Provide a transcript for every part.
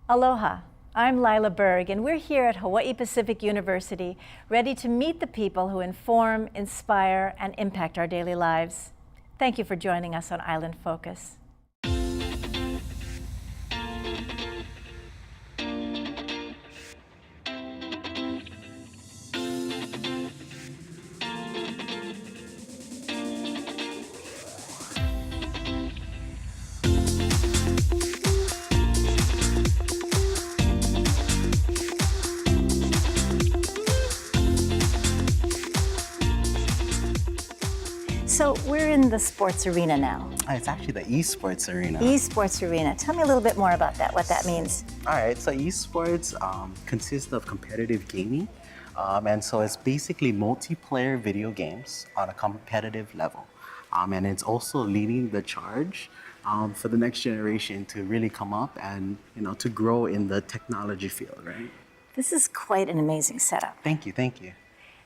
Aloha, I'm Lyla Berg, and we're here at Hawai'i Pacific University, ready to meet the people who inform, inspire, and impact our daily lives. Thank you for joining us on Island Focus. So we're in the sports arena now. It's actually the esports arena. Esports arena. Tell me a little bit more about that, what that means. All right, so esports consists of competitive gaming. And so it's basically multiplayer video games on a competitive level. And it's also leading the charge for the next generation to really come up and, to grow in the technology field, right? This is quite an amazing setup. Thank you, thank you.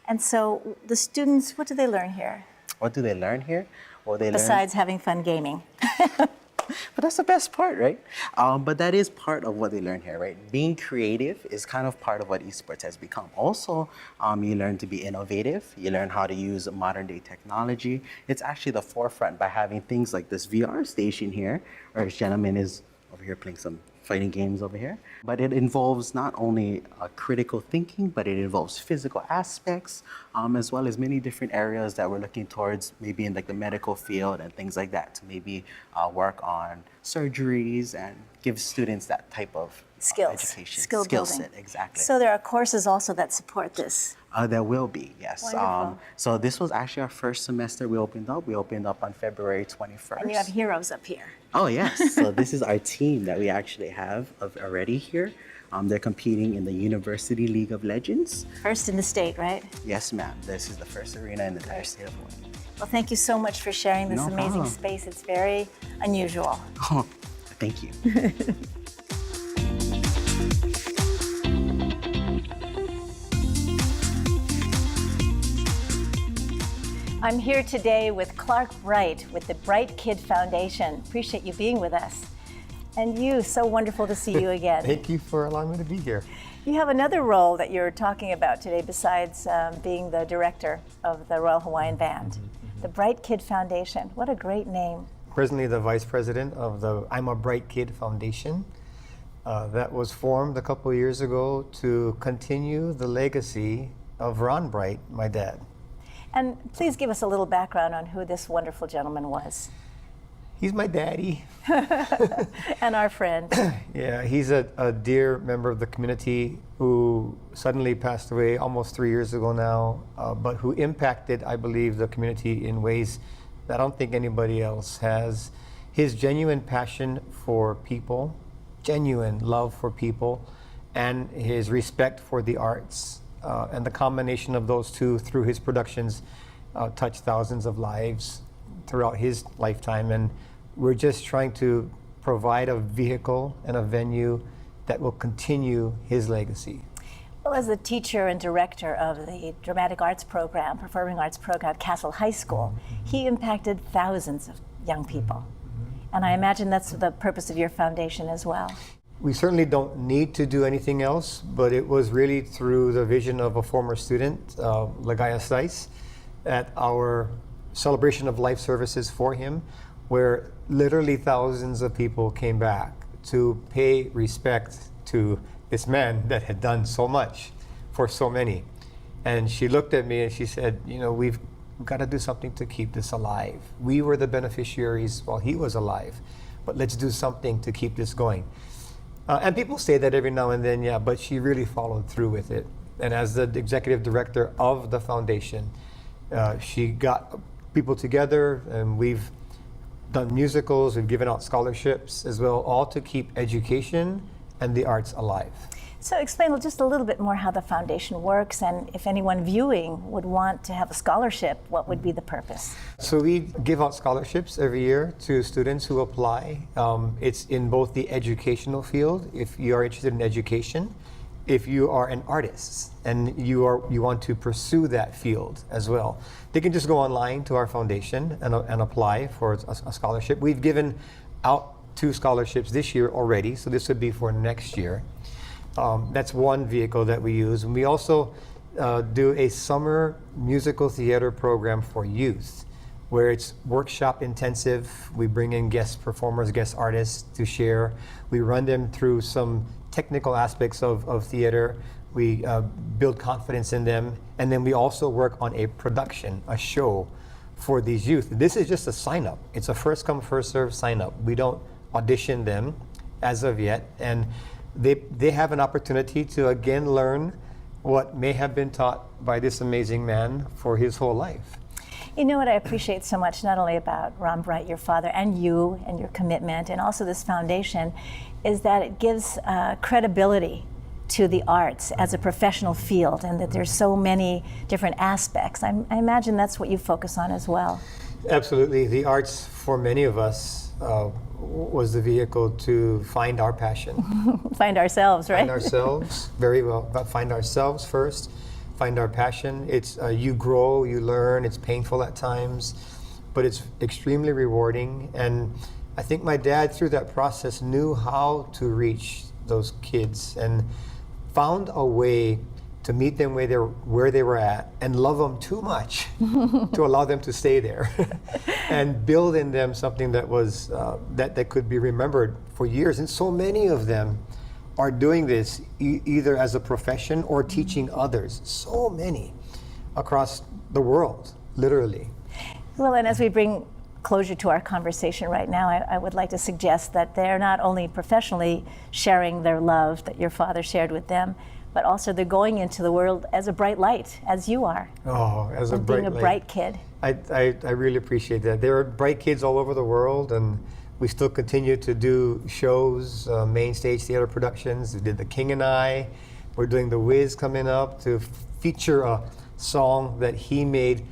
And so the students, what do they learn here? What do they learn here? Well, they Besides having fun gaming. But that's the best part, right? But that is part of what they learn here, right? Being creative is kind of part of what esports has become. Also, you learn to be innovative. You learn how to use modern day technology. It's actually the forefront by having things like this VR station here, where this gentleman is over here playing some fighting games over here. But it involves not only critical thinking, but it involves physical aspects, as well as many different areas that we're looking towards, maybe in like the medical field and things like that, to maybe work on surgeries and give students that type of education. Skill building. Set, exactly. So there are courses also that support this. There will be, yes. Wonderful. So this was actually our first semester we opened up. We opened up on February 21st. And you have heroes up here. Oh, yes. So this is our team that we actually have already here. They're competing in the University League of Legends. First in the state, right? Yes, ma'am. This is the first arena in the entire state of Hawaii. Well, thank you so much for sharing this No amazing problem. space. It's very unusual. Oh, thank you. I'm here today with Clarke Bright with the Bright Kid Foundation. Appreciate you being with us. And you, so wonderful to see you again. Thank you for allowing me to be here. You have another role that you're talking about today besides being the director of the Royal Hawaiian Band. The Bright Kid Foundation. What a great name. Presently the vice president of the I'm a Bright Kid Foundation. That was formed a couple of years ago to continue the legacy of Ron Bright, my dad. And please give us a little background on who this wonderful gentleman was. He's my daddy. And our friend. Yeah, he's a dear member of the community who suddenly passed away almost 3 years ago now, but who impacted, I believe, the community in ways that I don't think anybody else has. His genuine passion for people, genuine love for people, and his respect for the arts, and the combination of those two through his productions touched thousands of lives throughout his lifetime. And we're just trying to provide a vehicle and a venue that will continue his legacy. Well, as the teacher and director of the dramatic arts program, performing arts program at Castle High School, he impacted thousands of young people. And I imagine that's the purpose of your foundation as well. We certainly don't need to do anything else, but it was really through the vision of a former student, Lagaya Stice, at our celebration of life services for him, where literally thousands of people came back to pay respect to this man that had done so much for so many. And she looked at me and she said, we've got to do something to keep this alive. We were the beneficiaries while he was alive, but let's do something to keep this going. And people say that every now and then, yeah, but she really followed through with it. And as the executive director of the foundation, she got people together, and we've done musicals, we've given out scholarships as well, all to keep education and the arts alive. So explain just a little bit more how the foundation works, and if anyone viewing would want to have a scholarship, what would be the purpose? So we give out scholarships every year to students who apply. It's in both the educational field, if you are interested in education, if you are an artist and you want to pursue that field as well. They can just go online to our foundation and apply for a scholarship. We've given out 2 scholarships this year already, so this would be for next year. That's one vehicle that we use. And we also do a summer musical theater program for youth, where it's workshop intensive. We bring in guest performers, guest artists to share. We run them through some technical aspects of theater. We build confidence in them. And then we also work on a production, a show for these youth. This is just a sign up. It's a first come, first serve sign up. We don't audition them as of yet. And they have an opportunity to again learn what may have been taught by this amazing man for his whole life. You know what I appreciate so much, not only about Ron Bright, your father, and you and your commitment, and also this foundation, is that it gives credibility to the arts as a professional field, and that there's so many different aspects. I imagine that's what you focus on as well. Absolutely. The arts, for many of us, was the vehicle to find our passion. Find ourselves, right? Find ourselves, very well. But find ourselves first, find our passion. It's you grow, you learn, it's painful at times, but it's extremely rewarding. And I think my dad, through that process, knew how to reach those kids and found a way to meet them where they were at and love them too much to allow them to stay there and build in them something that was that could be remembered for years. And so many of them are doing this either as a profession or teaching others. So many across the world, literally. Well, and as we bring closure to our conversation right now, I would like to suggest that they're not only professionally sharing their love that your father shared with them, but also they're going into the world as a bright light, as you are. Oh, as a bright light. Being a bright kid. I really appreciate that. There are bright kids all over the world, and we still continue to do shows, main stage theater productions. We did The King and I. We're doing The Wiz coming up to feature a song that he made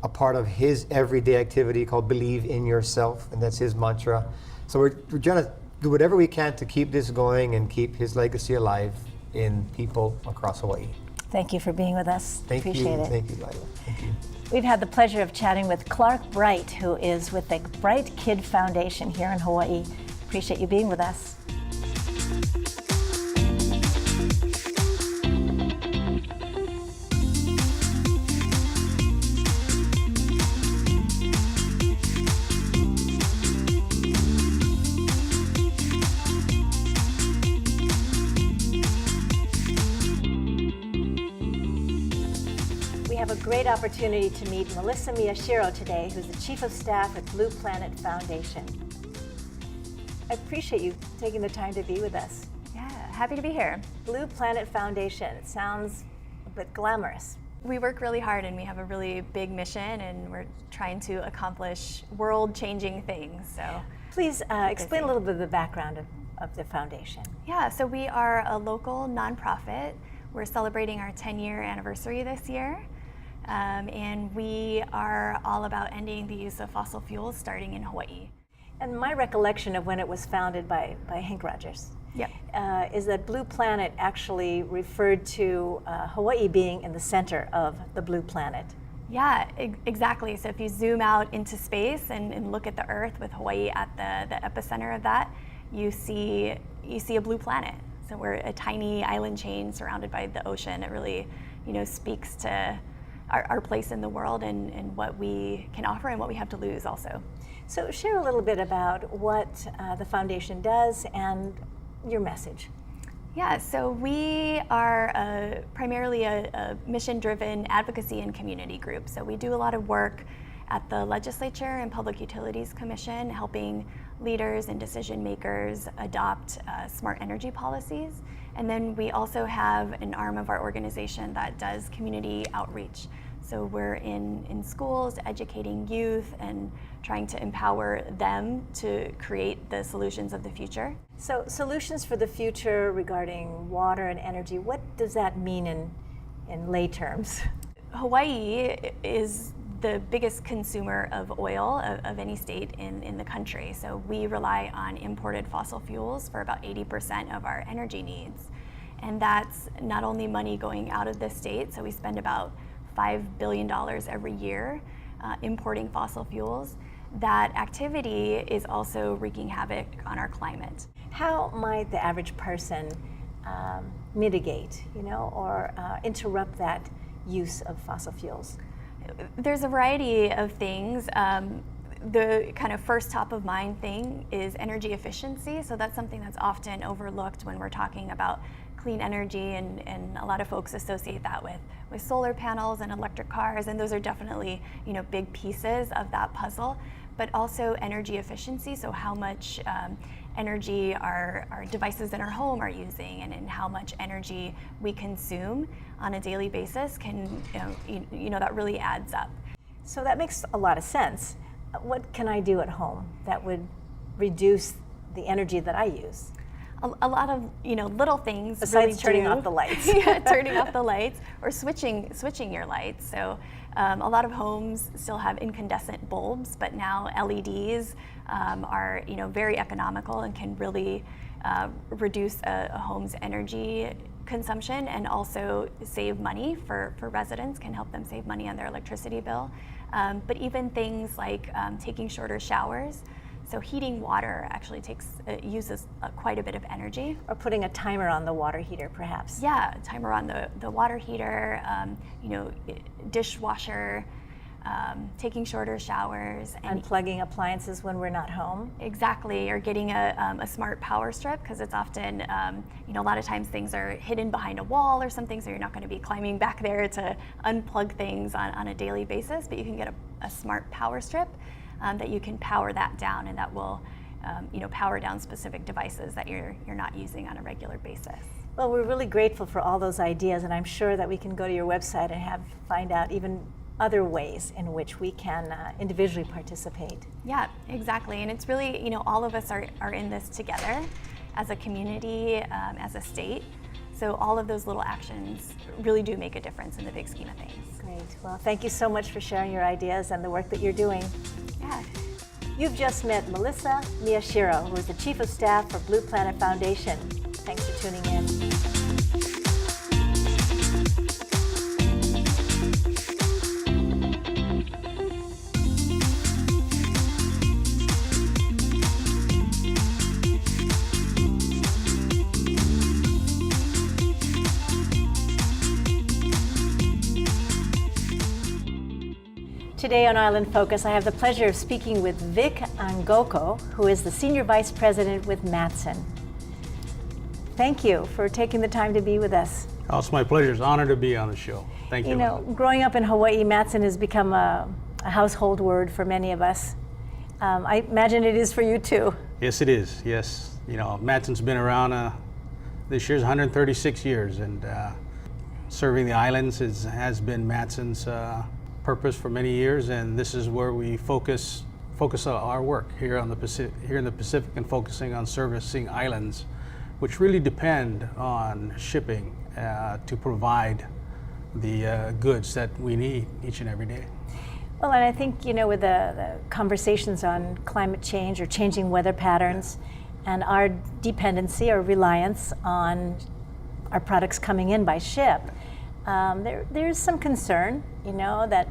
a part of his everyday activity called Believe in Yourself, and that's his mantra. So we're trying to do whatever we can to keep this going and keep his legacy alive in people across Hawaii. Thank you for being with us. Appreciate it. Thank you, Lyla. Thank you. We've had the pleasure of chatting with Clarke Bright, who is with the Bright Kid Foundation here in Hawaii. Appreciate you being with us. Great opportunity to meet Melissa Miyashiro today, who's the Chief of Staff at Blue Planet Foundation. I appreciate you taking the time to be with us. Yeah, happy to be here. Blue Planet Foundation, it sounds a bit glamorous. We work really hard and we have a really big mission and we're trying to accomplish world-changing things. So please explain a little bit of the background of the foundation. Yeah, so we are a local nonprofit. We're celebrating our 10-year anniversary this year. And we are all about ending the use of fossil fuels starting in Hawaii. And my recollection of when it was founded by Hank Rogers is that Blue Planet actually referred to Hawaii being in the center of the blue planet. Yeah, exactly. So if you zoom out into space and look at the Earth with Hawaii at the epicenter of that, you see a blue planet. So we're a tiny island chain surrounded by the ocean. It really, speaks to our place in the world and what we can offer and what we have to lose also. So share a little bit about what the foundation does and your message. Yeah, so we are primarily a mission-driven advocacy and community group. So we do a lot of work at the Legislature and Public Utilities Commission, helping leaders and decision makers adopt smart energy policies. And then we also have an arm of our organization that does community outreach. So we're in schools, educating youth and trying to empower them to create the solutions of the future. So solutions for the future regarding water and energy, what does that mean in lay terms? Hawaii is the biggest consumer of oil of any state in the country. So we rely on imported fossil fuels for about 80% of our energy needs. And that's not only money going out of the state, so we spend about $5 billion every year importing fossil fuels. that activity is also wreaking havoc on our climate. How might the average person mitigate, or interrupt that use of fossil fuels? There's a variety of things. The kind of first top of mind thing is energy efficiency. So that's something that's often overlooked when we're talking about clean energy, and a lot of folks associate that with solar panels and electric cars, and those are definitely big pieces of that puzzle. But also energy efficiency, so how much energy our devices in our home are using, and how much energy we consume on a daily basis can, that really adds up. So that makes a lot of sense. What can I do at home that would reduce the energy that I use? A lot of little things. Besides really turning off the lights. Yeah, turning off the lights or switching your lights. So a lot of homes still have incandescent bulbs, but now LEDs are very economical and can really reduce a home's energy consumption, and also save money for residents, can help them save money on their electricity bill. But even things like taking shorter showers. So heating water actually uses quite a bit of energy. Or putting a timer on the water heater, perhaps. Yeah, a timer on the water heater, dishwasher, taking shorter showers. And unplugging appliances when we're not home. Exactly, or getting a smart power strip, because it's often, a lot of times things are hidden behind a wall or something, so you're not going to be climbing back there to unplug things on a daily basis, but you can get a smart power strip that you can power that down, and that will power down specific devices that you're not using on a regular basis. Well, we're really grateful for all those ideas, and I'm sure that we can go to your website and find out even other ways in which we can individually participate. Yeah, exactly, and it's really, all of us are in this together as a community, as a state. So all of those little actions really do make a difference in the big scheme of things. Great. Well, thank you so much for sharing your ideas and the work that you're doing. Yeah. You've just met Melissa Miyashiro, who is the Chief of Staff for Blue Planet Foundation. Thanks for tuning in. Today on Island Focus, I have the pleasure of speaking with Vic Angoko, who is the Senior Vice President with Matson. Thank you for taking the time to be with us. Oh, it's my pleasure. It's an honor to be on the show. Thank you. Growing up in Hawaii, Matson has become a household word for many of us. I imagine it is for you too. Yes, it is. Yes. Matson's been around, this year's 136 years, and serving the islands has been Matson's purpose for many years, and this is where we focus our work here in the Pacific, and focusing on servicing islands, which really depend on shipping to provide the goods that we need each and every day. Well, and I think, with the conversations on climate change or changing weather patterns, and our dependency or reliance on our products coming in by ship, there's some concern, that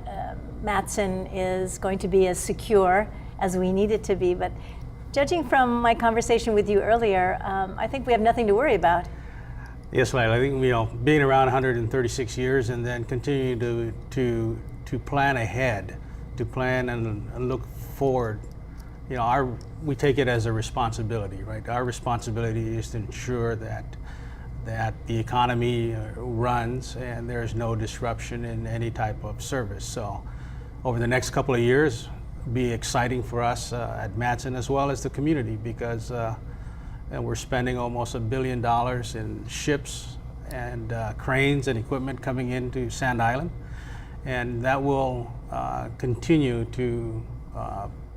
Matson is going to be as secure as we need it to be. But judging from my conversation with you earlier, I think we have nothing to worry about. Yes, Lyla. I think being around 136 years and then continuing to plan ahead, to plan and look forward. We take it as a responsibility, right? Our responsibility is to ensure that the economy runs and there's no disruption in any type of service. So over the next couple of years, be exciting for us at Matson as well as the community, because we're spending almost $1 billion in ships and cranes and equipment coming into Sand Island, and that will continue to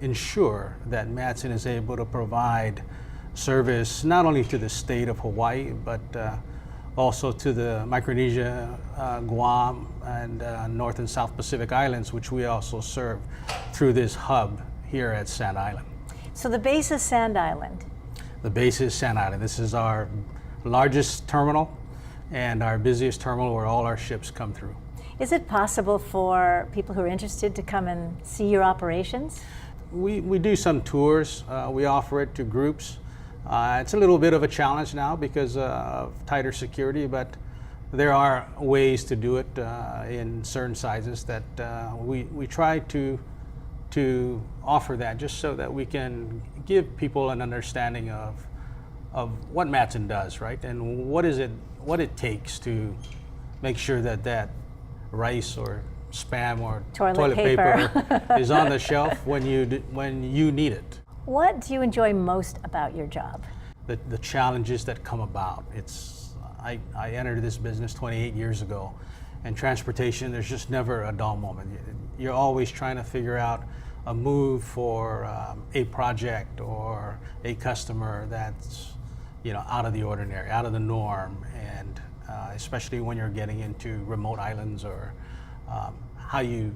ensure that Matson is able to provide service not only to the state of Hawaii, but also to the Micronesia, Guam, and North and South Pacific Islands, which we also serve through this hub here at Sand Island. So the base is Sand Island. The base is Sand Island. This is our largest terminal and our busiest terminal where all our ships come through. Is it possible for people who are interested to come and see your operations? we do some tours. We offer it to groups. It's a little bit of a challenge now because of tighter security, but there are ways to do it in certain sizes that we try to offer that just so that we can give people an understanding of what Matson does, right? And what it takes to make sure that rice or Spam or Toilet paper is on the shelf when you need it. What do you enjoy most about your job? The challenges that come about. I entered this business 28 years ago, and transportation, there's just never a dull moment. You're always trying to figure out a move for a project or a customer that's out of the ordinary, out of the norm, and especially when you're getting into remote islands or how you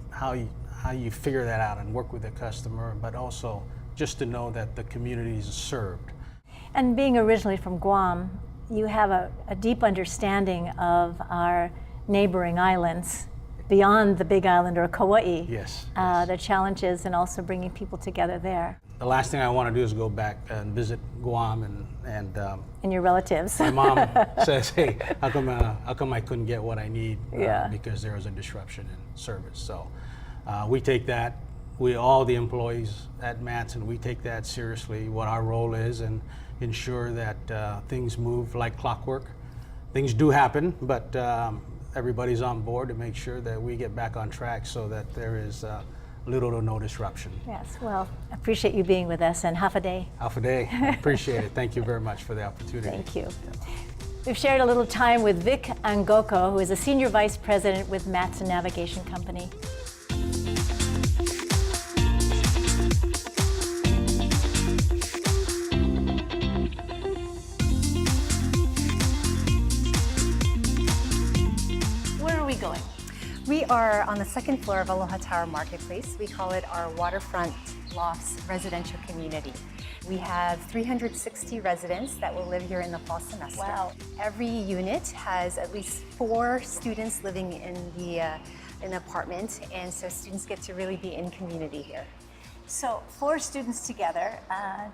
figure that out and work with the customer, but also just to know that the community is served. And being originally from Guam, you have a deep understanding of our neighboring islands beyond the Big Island or Kauai. Yes. The challenges and also bringing people together there. The last thing I want to do is go back and visit Guam and your relatives. my mom says, "Hey, how come I couldn't get what I need Yeah. because there was a disruption in service?" So we take that. All the employees at Matson, we take that seriously. What our role is, and ensure that things move like clockwork. Things do happen, but everybody's on board to make sure that we get back on track so that there is little to no disruption. Yes, well, I appreciate you being with us, and half a day. Half a day. I appreciate it. Thank you very much for the opportunity. Thank you. We've shared a little time with Vic Angoko, who is a Senior Vice President with Matson Navigation Company. Where are we going? We are on the second floor of Aloha Tower Marketplace. We call it our waterfront lofts residential community. We have 360 residents that will live here in the fall semester. Wow. Every unit has at least 4 students living in the apartment, and so students get to really be in community here. So 4 students together.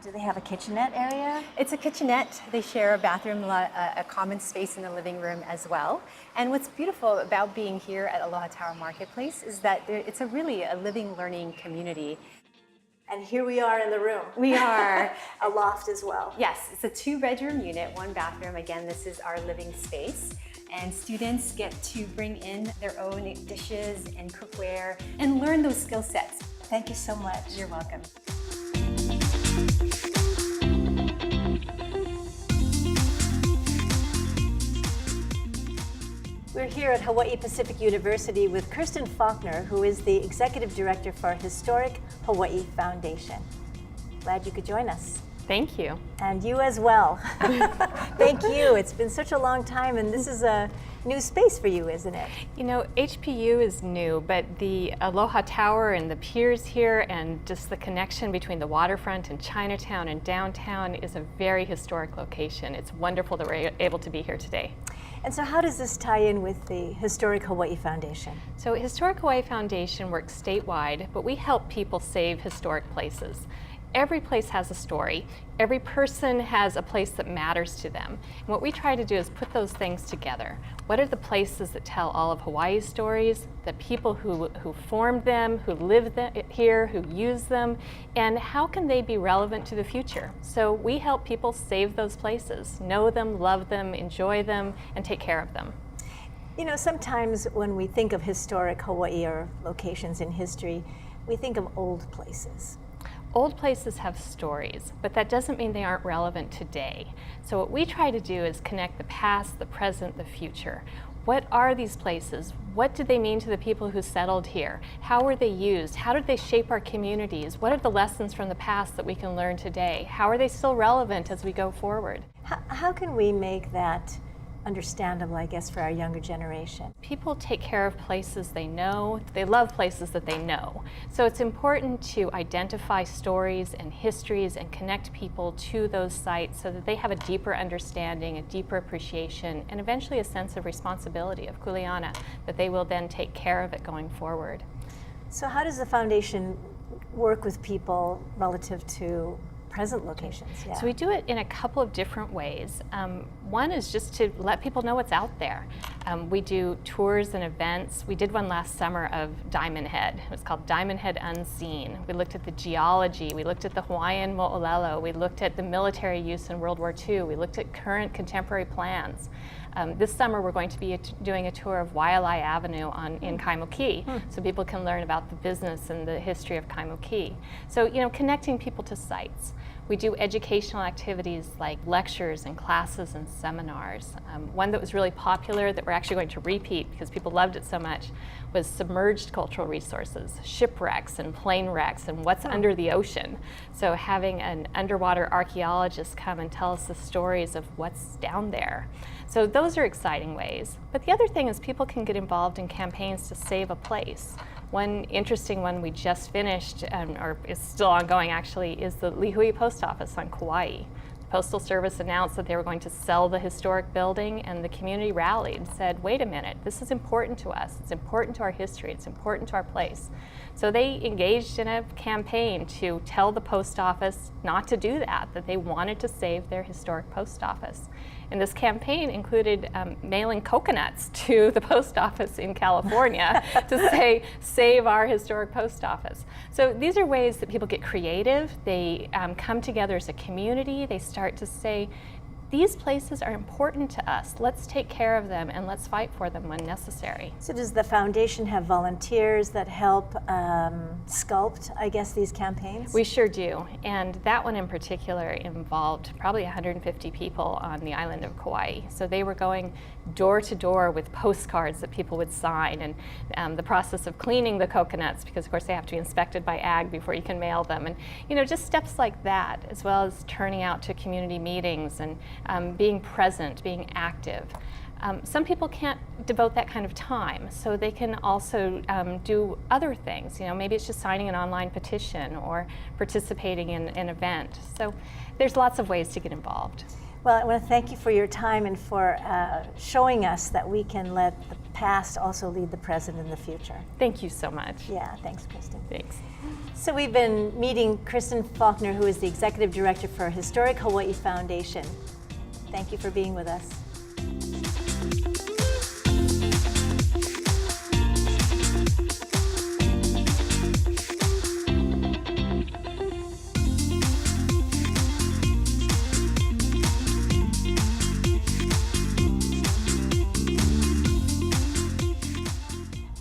Do they have a kitchenette area? It's a kitchenette. They share a bathroom, a common space in the living room as well. And what's beautiful about being here at Aloha Tower Marketplace is that it's a living, learning community. And here we are in the room. We are. A loft as well. Yes, it's a 2-bedroom unit, 1 bathroom. Again, this is our living space. And students get to bring in their own dishes and cookware and learn those skill sets. Thank you so much. You're welcome. We're here at Hawai'i Pacific University with KIERSTEN FAULKNER, who is the Executive Director for Historic Hawaii Foundation. Glad you could join us. Thank you. And you as well. Thank you. It's been such a long time, and this is a new space for you, isn't it? You know, HPU is new, but the Aloha Tower and the piers here and just the connection between the waterfront and Chinatown and downtown is a very historic location. It's wonderful that we're able to be here today. And so how does this tie in with the Historic Hawaii Foundation? So Historic Hawaii Foundation works statewide, but we help people save historic places. Every place has a story. Every person has a place that matters to them. And what we try to do is put those things together. What are the places that tell all of Hawaii's stories, the people who formed them, who live here, who use them, and how can they be relevant to the future? So we help people save those places, know them, love them, enjoy them, and take care of them. You know, sometimes when we think of historic Hawaii or locations in history, we think of old places. Old places have stories, but that doesn't mean they aren't relevant today. So what we try to do is connect the past, the present, the future. What are these places? What did they mean to the people who settled here? How were they used? How did they shape our communities? What are the lessons from the past that we can learn today? How are they still relevant as we go forward? How can we make that understandable, I guess, for our younger generation? People take care of places they know. They love places that they know. So it's important to identify stories and histories and connect people to those sites so that they have a deeper understanding, a deeper appreciation, and eventually a sense of responsibility of kuleana, that they will then take care of it going forward. So how does the foundation work with people relative to present locations? Yeah. So we do it in a couple of different ways. One is just to let people know what's out there. We do tours and events. We did one last summer of Diamond Head. It was called Diamond Head Unseen. We looked at the geology. We looked at the Hawaiian Mo'olelo. We looked at the military use in World War II. We looked at current contemporary plans. This summer we're going to be doing a tour of Waialae Avenue in Kaimuki, so people can learn about the business and the history of Kaimuki. So, you know, connecting people to sites. We do educational activities like lectures and classes and seminars. One that was really popular that we're actually going to repeat because people loved it so much was submerged cultural resources, shipwrecks and plane wrecks and what's under the ocean. So having an underwater archaeologist come and tell us the stories of what's down there. So those are exciting ways. But the other thing is people can get involved in campaigns to save a place. One interesting one we just finished, or is still ongoing actually, is the Lihui Post Office on Kauai. The Postal Service announced that they were going to sell the historic building, and the community rallied and said, wait a minute, this is important to us, it's important to our history, it's important to our place. So they engaged in a campaign to tell the post office not to do that they wanted to save their historic post office. And this campaign included mailing coconuts to the post office in California to say, save our historic post office. So these are ways that people get creative. They come together as a community. They start to say, these places are important to us. Let's take care of them and let's fight for them when necessary. So does the foundation have volunteers that help sculpt, I guess, these campaigns? We sure do. And that one in particular involved probably 150 people on the island of Kauai. So they were going door to door with postcards that people would sign, and the process of cleaning the coconuts, because of course they have to be inspected by ag before you can mail them, and you know, just steps like that, as well as turning out to community meetings and being present, being active. Some people can't devote that kind of time, so they can also do other things. You know, maybe it's just signing an online petition or participating in an event. So there's lots of ways to get involved. Well, I want to thank you for your time and for showing us that we can let the past also lead the present and the future. Thank you so much. Yeah, thanks, Kristen. Thanks. So we've been meeting Kristen Faulkner, who is the Executive Director for Historic Hawaii Foundation. Thank you for being with us.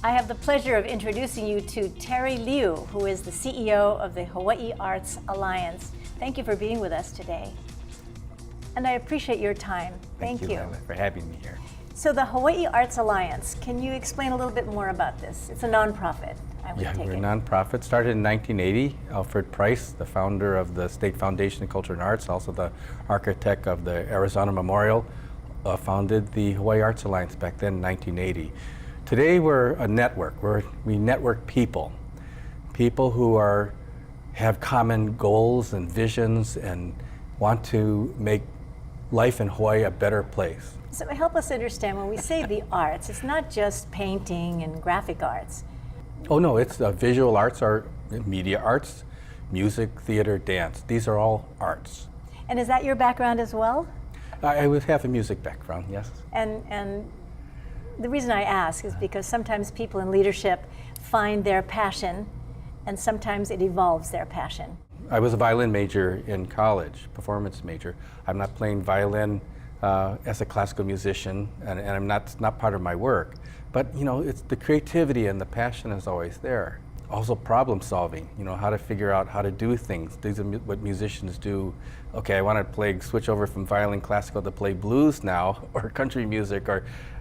I have the pleasure of introducing you to Terry Liu, who is the CEO of the Hawaii Arts Alliance. Thank you for being with us today. And I appreciate your time. Thank you. Lyla, for having me here. So the Hawaii Arts Alliance, can you explain a little bit more about this? It's a nonprofit, I would Yeah, take we're a it. nonprofit. Started in 1980. Alfred Price, the founder of the State Foundation of Culture and Arts, also the architect of the Arizona Memorial, founded the Hawaii Arts Alliance back then in 1980. Today we're a network. We network people who have common goals and visions and want to make life in Hawaii a better place. So help us understand, when we say the arts, it's not just painting and graphic arts. Oh no, it's visual arts, or media arts, music, theater, dance. These are all arts. And is that your background as well? I would have a music background, yes. And the reason I ask is because sometimes people in leadership find their passion, and sometimes it evolves their passion. I was a violin major in college, performance major. I'm not playing violin as a classical musician, and I'm not part of my work. But you know, it's the creativity and the passion is always there. Also problem solving, you know, how to figure out how to do things. These are what musicians do. Okay, I want to switch over from violin classical to play blues now, or country music,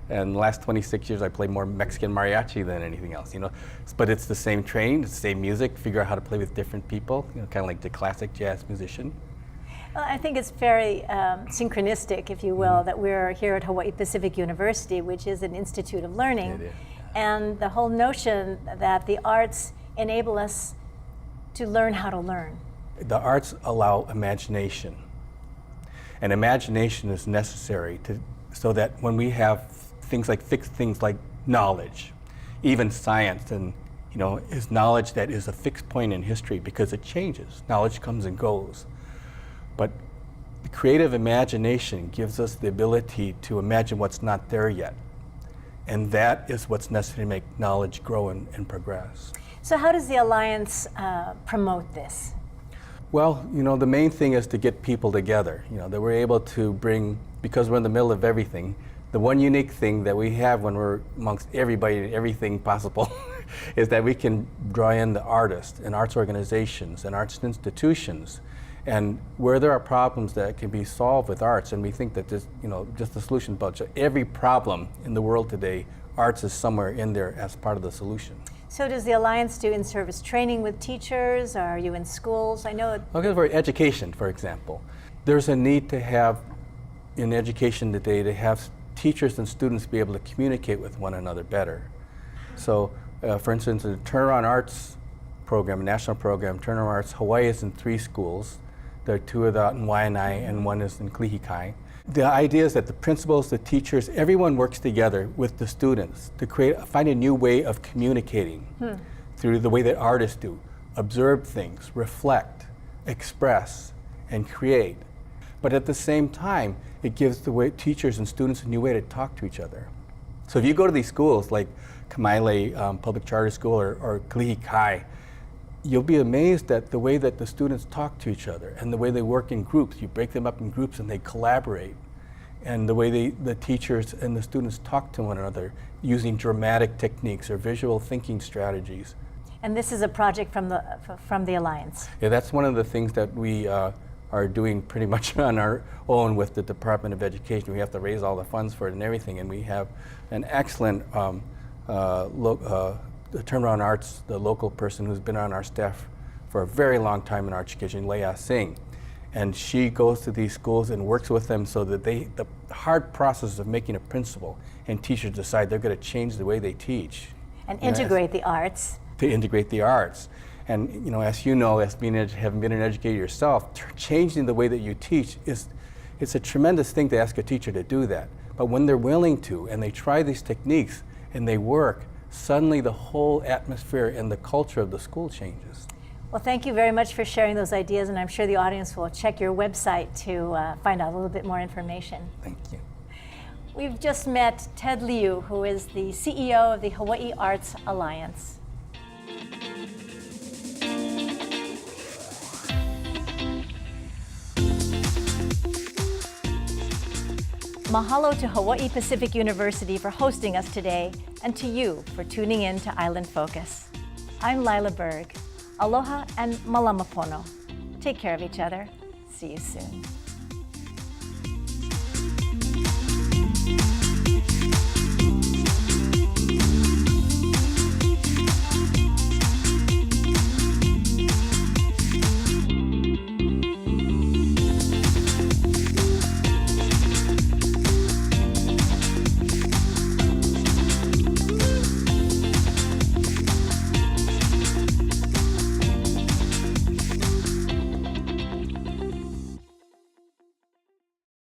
and the last 26 years I play more Mexican mariachi than anything else, you know. But it's the same training, it's the same music, figure out how to play with different people, you know, kind of like the classic jazz musician. Well, I think it's very synchronistic, if you will, that we're here at Hawai'i Pacific University, which is an institute of learning. It is. And the whole notion that the arts enable us to learn how to learn. The arts allow imagination. And imagination is necessary so that when we have things like fixed things like knowledge, even science and is knowledge that is a fixed point in history because it changes. Knowledge comes and goes. But the creative imagination gives us the ability to imagine what's not there yet. And that is what's necessary to make knowledge grow and progress. So how does the Alliance promote this? Well, the main thing is to get people together, that we're able to bring, because we're in the middle of everything, the one unique thing that we have when we're amongst everybody and everything possible is that we can draw in the artists and arts organizations and arts institutions, and where there are problems that can be solved with arts, and we think that this, just the solution budget, every problem in the world today, arts is somewhere in there as part of the solution. So does the Alliance do in-service training with teachers? Or are you in schools? I know. Okay, for education, for example, there's a need to have, in education today, to have teachers and students be able to communicate with one another better. So, for instance, the Turnaround Arts program, a national program, Turnaround Arts, Hawaii is in 3 schools. There are 2 of that in Waianae and 1 is in Klihikai. The idea is that the principals, the teachers, everyone works together with the students to find a new way of communicating through the way that artists do. Observe things, reflect, express, and create. But at the same time, it gives the teachers and students a new way to talk to each other. So if you go to these schools like Kamaile Public Charter School or Klihikai, you'll be amazed at the way that the students talk to each other and the way they work in groups. You break them up in groups and they collaborate. And the way the teachers and the students talk to one another using dramatic techniques or visual thinking strategies. And this is a project from the Alliance. Yeah, that's one of the things that we are doing pretty much on our own with the Department of Education. We have to raise all the funds for it and everything, and we have an excellent Turnaround Arts, the local person who's been on our staff for a very long time in art education, Leah Singh. And she goes to these schools and works with them so that the hard process of making a principal and teachers decide they're going to change the way they teach. And integrate the arts. To integrate the arts. And as you know, as having been an educator yourself, changing the way that you teach it's a tremendous thing to ask a teacher to do that. But when they're willing to and they try these techniques and they work, suddenly the whole atmosphere and the culture of the school changes. Well, thank you very much for sharing those ideas, and I'm sure the audience will check your website to find out a little bit more information. Thank you. We've just met Ted Liu, who is the CEO of the Hawaii Arts Alliance. Mahalo to Hawai'i Pacific University for hosting us today, and to you for tuning in to Island Focus. I'm Lyla Berg. Aloha and malama pono. Take care of each other. See you soon.